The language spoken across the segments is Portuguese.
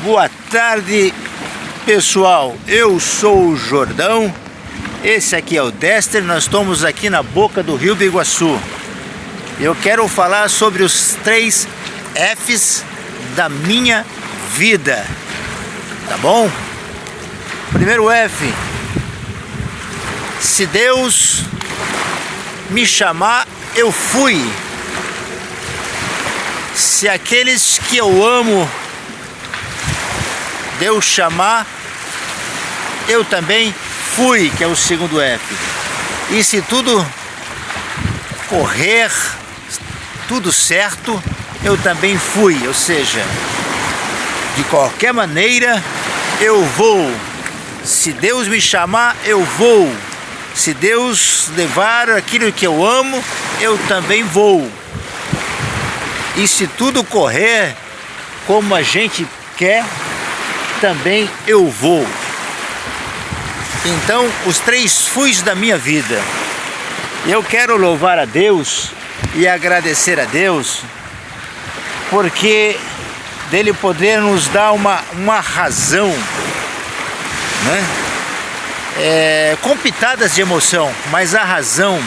Boa tarde, pessoal. Eu sou o Jordão. Esse aqui é o Dester. Nós estamos aqui na boca do Rio Biguaçu. Eu quero falar sobre os 3 Fs da minha vida. Tá bom? Primeiro F: se Deus me chamar, eu fui. Se aqueles que eu amo Deus chamar, eu também fui, que é o segundo F. E se tudo correr, tudo certo, eu também fui. Ou seja, de qualquer maneira, eu vou. Se Deus me chamar, eu vou. Se Deus levar aquilo que eu amo, eu também vou. E se tudo correr como a gente quer, também eu vou. Então, os 3 fuis da minha vida. Eu quero louvar a Deus e agradecer a Deus, porque dele poder nos dar uma razão, né? Com pitadas de emoção, mas a razão, né?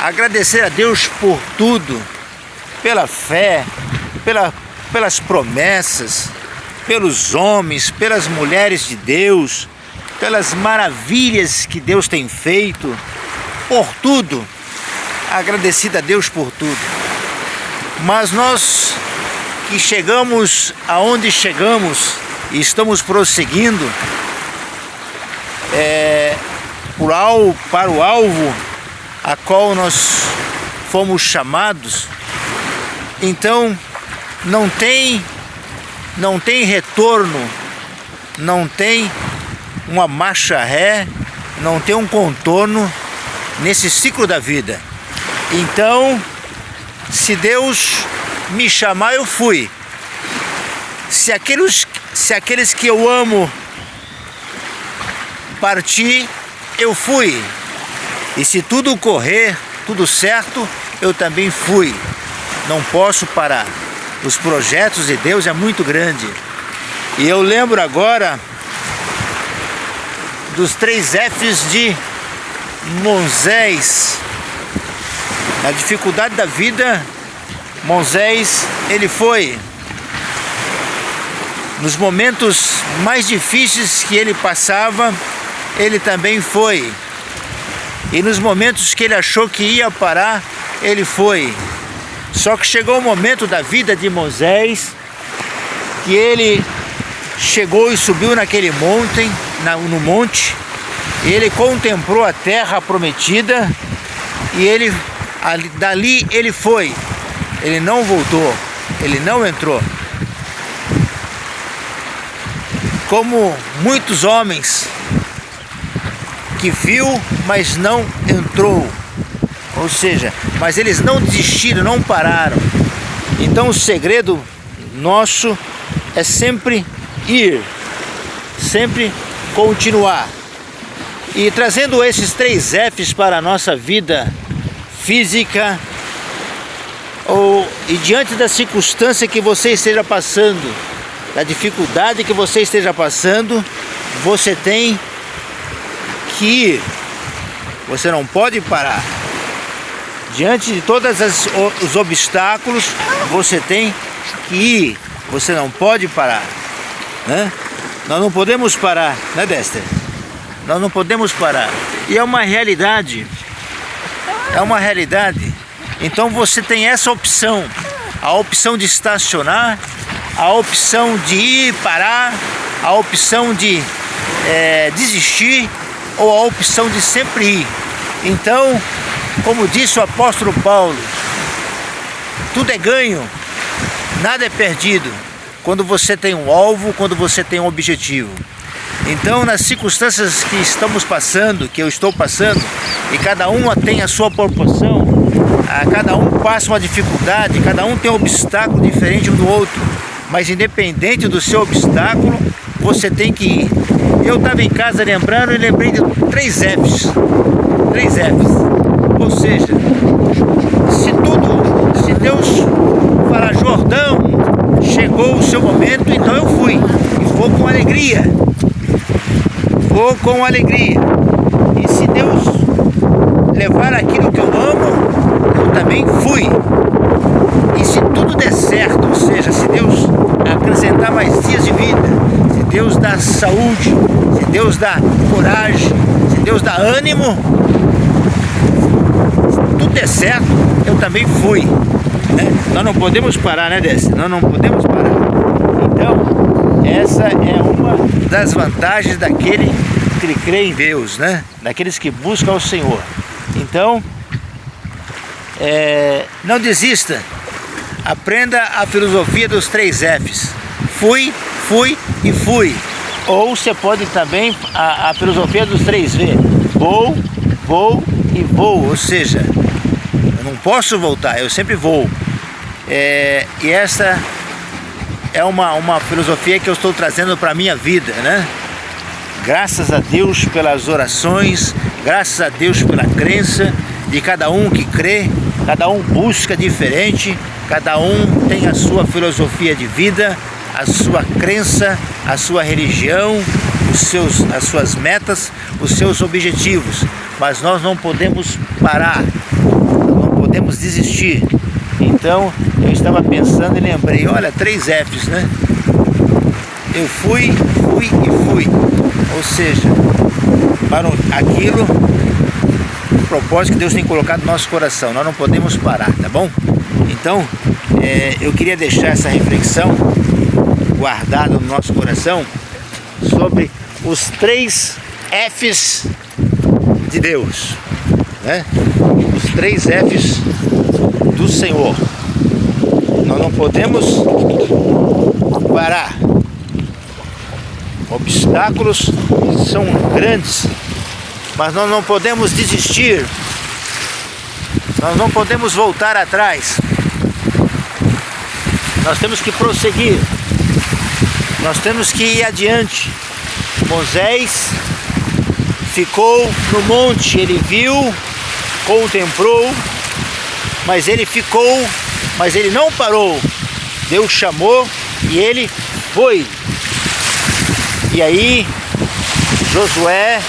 Agradecer a Deus por tudo, pela fé, pelas promessas, pelos homens, pelas mulheres de Deus, pelas maravilhas que Deus tem feito, por tudo. Agradecido a Deus por tudo. Mas nós que chegamos aonde chegamos e estamos prosseguindo para o alvo a qual nós fomos chamados, então não tem retorno, não tem uma marcha ré, não tem um contorno nesse ciclo da vida. Então, se Deus me chamar, eu fui. Se aqueles que eu amo partir, eu fui. E se tudo correr, tudo certo, eu também fui. Não posso parar. Os projetos de Deus é muito grande. E eu lembro agora dos 3 Fs de Moisés. Na dificuldade da vida, Moisés, ele foi. Nos momentos mais difíceis que ele passava, ele também foi. E nos momentos que ele achou que ia parar, ele foi. Só que chegou o momento da vida de Moisés que ele chegou e subiu naquele no monte, e ele contemplou a terra prometida, e dali ele foi. Ele não voltou, ele não entrou. Como muitos homens que viu, mas não entrou. Ou seja, mas eles não desistiram, não pararam. Então o segredo nosso é sempre ir, sempre continuar. E trazendo esses 3 Fs para a nossa vida física, e diante da circunstância que você esteja passando, da dificuldade que você esteja passando, você tem que ir. Você não pode parar. Diante de todos os obstáculos, você tem que ir. Você não pode parar, né? Nós não podemos parar, né, Dester? Nós não podemos parar. E é uma realidade. É uma realidade. Então você tem essa opção. A opção de estacionar, a opção de ir, parar, a opção de desistir, ou a opção de sempre ir. Então, como disse o apóstolo Paulo, tudo é ganho, nada é perdido, quando você tem um alvo, quando você tem um objetivo. Então, nas circunstâncias que estamos passando, que eu estou passando, e cada uma tem a sua proporção, cada um passa uma dificuldade, cada um tem um obstáculo diferente um do outro, mas independente do seu obstáculo, você tem que ir. Eu estava em casa lembrando e lembrei de 3 Fs. 3 Fs. Ou seja, se Deus falar, Jordão, chegou chegou o seu momento, então eu fui. E vou com alegria. Vou com alegria. E se Deus levar aquilo que eu amo, eu também fui. E se tudo der certo, ou seja, se Deus acrescentar mais dias de vida, se Deus dá saúde, se Deus dá coragem, se Deus dá ânimo, se tudo der certo, eu também fui. Né? Nós não podemos parar, né, Décia? Nós não podemos parar. Então, essa é uma das vantagens daquele que crê em Deus, né? Daqueles que buscam o Senhor. Então, não desista. Aprenda a filosofia dos 3 Fs. Fui, fui e fui. Ou você pode também a filosofia dos 3 V. Vou, vou e vou. Ou seja, eu não posso voltar, eu sempre vou. E essa é uma filosofia que eu estou trazendo para a minha vida, né? Graças a Deus pelas orações, graças a Deus pela crença de cada um que crê, cada um busca diferente, cada um tem a sua filosofia de vida, a sua crença, a sua religião, as suas metas, os seus objetivos. Mas nós não podemos parar, não podemos desistir. Então eu estava pensando e lembrei, olha, 3 Fs, né? Eu fui, fui e fui. Ou seja, para aquilo, o propósito que Deus tem colocado no nosso coração, nós não podemos parar, tá bom? Então, eu queria deixar essa reflexão guardada no nosso coração sobre os 3 Fs de Deus, né? Os 3 Fs do Senhor. Nós não podemos parar. Obstáculos são grandes, mas nós não podemos desistir. Nós não podemos voltar atrás. Nós temos que prosseguir. Nós temos que ir adiante. Moisés ficou no monte, ele viu, contemplou, mas ele ficou, mas ele não parou. Deus chamou e ele foi. E aí Josué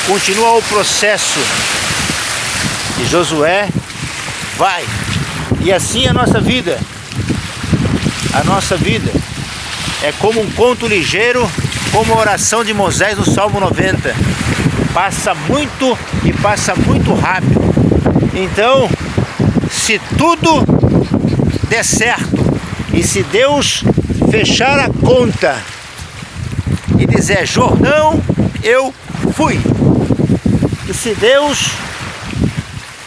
continua o processo e Josué vai. E assim a nossa vida é como um conto ligeiro, como a oração de Moisés no Salmo 90. Passa muito e passa muito rápido. Então, se tudo der certo e se Deus fechar a conta e dizer, Jordão, eu fui. E se Deus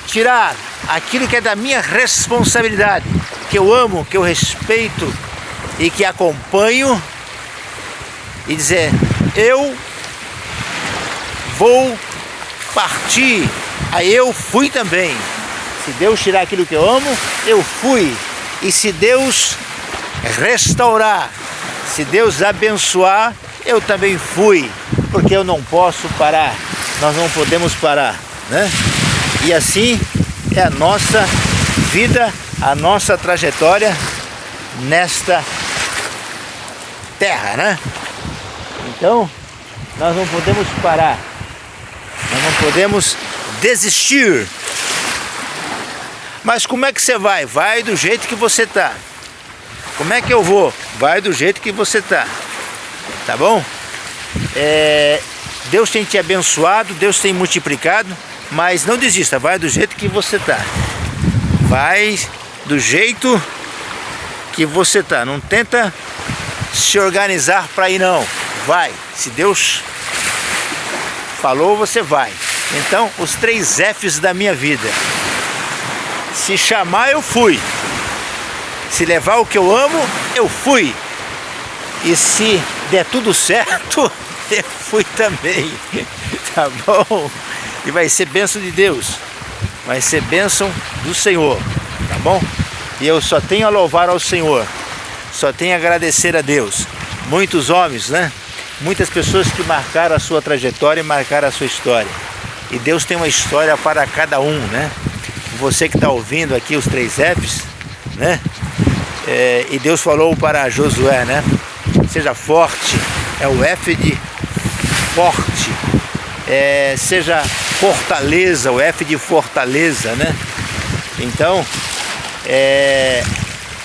tirar aquilo que é da minha responsabilidade, que eu amo, que eu respeito e que acompanho, e dizer, eu vou partir, aí eu fui também. Se Deus tirar aquilo que eu amo, eu fui. E se Deus restaurar, se Deus abençoar, eu também fui, porque eu não posso parar, nós não podemos parar, né? E assim é a nossa vida, a nossa trajetória nesta terra, né? Então, nós não podemos parar, nós não podemos desistir. Mas como é que você vai? Vai do jeito que você tá. Como é que eu vou? Vai do jeito que você tá. Tá bom? Deus tem te abençoado, Deus tem multiplicado, mas não desista, vai do jeito que você tá. Vai do jeito que você tá. Não tenta se organizar para ir não. Vai. Se Deus falou, você vai. Então, os 3 Fs da minha vida. Se chamar, eu fui. Se levar o que eu amo, eu fui. E se der tudo certo, eu fui também. Tá bom? E vai ser bênção de Deus. Vai ser bênção do Senhor. Tá bom? E eu só tenho a louvar ao Senhor. Só tenho a agradecer a Deus. Muitos homens, né? Muitas pessoas que marcaram a sua trajetória e marcaram a sua história. E Deus tem uma história para cada um, né? Você que está ouvindo aqui os 3 Fs, né? E Deus falou para Josué, né? Seja forte, é o F de forte. Seja fortaleza, o F de fortaleza, né? Então,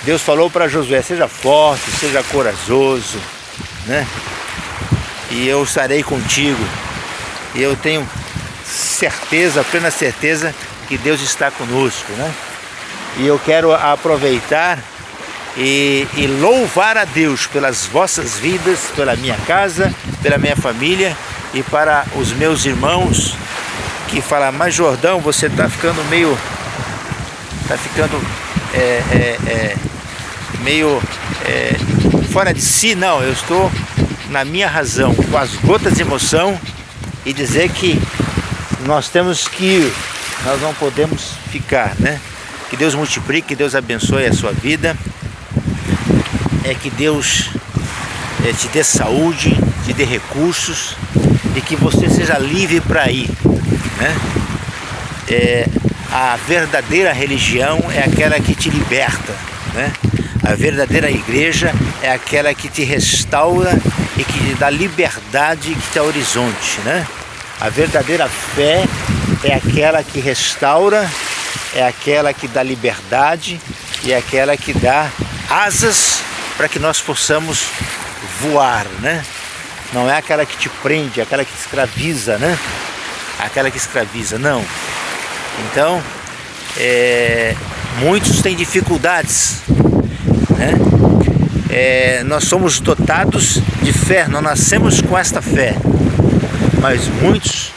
Deus falou para Josué, seja forte, seja corajoso, né? E eu estarei contigo. E eu tenho certeza, plena certeza, que Deus está conosco, né? E eu quero aproveitar e louvar a Deus pelas vossas vidas, pela minha casa, pela minha família e para os meus irmãos que falam, mas Jordão, você está ficando meio fora de si. Não, eu estou na minha razão, com as gotas de emoção, e dizer que nós temos que ir, nós não podemos ficar, né? Que Deus multiplique, que Deus abençoe a sua vida, que Deus te dê saúde, te dê recursos e que você seja livre para ir, né? A verdadeira religião é aquela que te liberta, né? A verdadeira igreja é aquela que te restaura e que te dá liberdade, que te dá horizonte, né? A verdadeira fé é aquela que restaura, é aquela que dá liberdade e é aquela que dá asas para que nós possamos voar, né? Não é aquela que te prende, é aquela que te escraviza, né? Aquela que escraviza, não. Então, muitos têm dificuldades, né? Nós somos dotados de fé, nós nascemos com esta fé, mas muitos,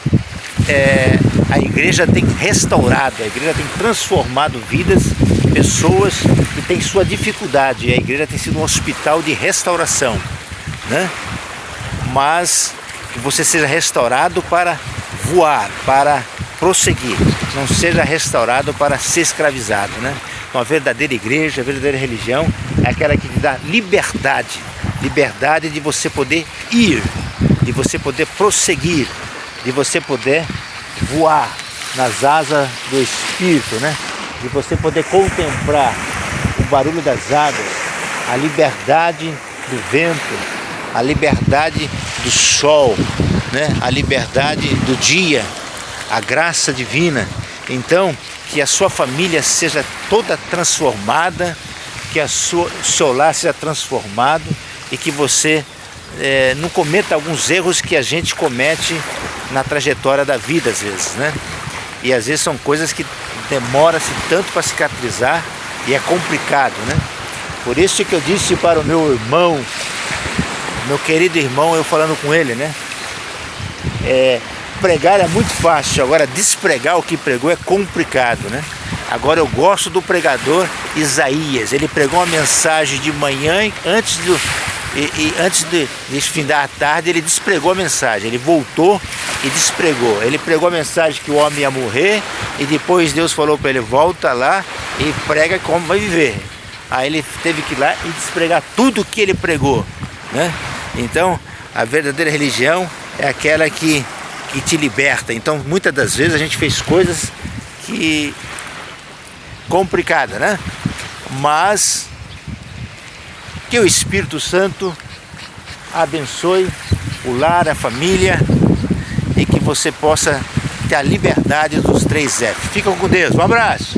a igreja tem restaurado, a igreja tem transformado vidas, pessoas que têm sua dificuldade, a igreja tem sido um hospital de restauração, né? Mas que você seja restaurado para voar, para prosseguir, não seja restaurado para ser escravizado, né? Então a verdadeira igreja, a verdadeira religião é aquela que te dá liberdade, liberdade de você poder ir, de você poder prosseguir, de você poder voar nas asas do Espírito, né? De você poder contemplar o barulho das águas, a liberdade do vento, a liberdade do sol, né? A liberdade do dia, a graça divina. Então, que a sua família seja toda transformada, que o seu lar seja transformado e que você não cometa alguns erros que a gente comete na trajetória da vida às vezes, né? E às vezes são coisas que demora-se tanto para cicatrizar e é complicado, né? Por isso que eu disse para o meu irmão, meu querido irmão, eu falando com ele, né? Pregar é muito fácil, agora despregar o que pregou é complicado, né? Agora eu gosto do pregador Isaías, ele pregou uma mensagem de manhã, antes de findar a tarde, ele despregou a mensagem, ele voltou e despregou. Ele pregou a mensagem que o homem ia morrer e depois Deus falou para ele, volta lá e prega como vai viver. Aí ele teve que ir lá e despregar tudo que ele pregou, né? Então, a verdadeira religião é aquela que te liberta. Então, muitas das vezes a gente fez coisas que complicadas, né? Mas que o Espírito Santo abençoe o lar, a família e que você possa ter a liberdade dos 3 F. Fica com Deus. Um abraço.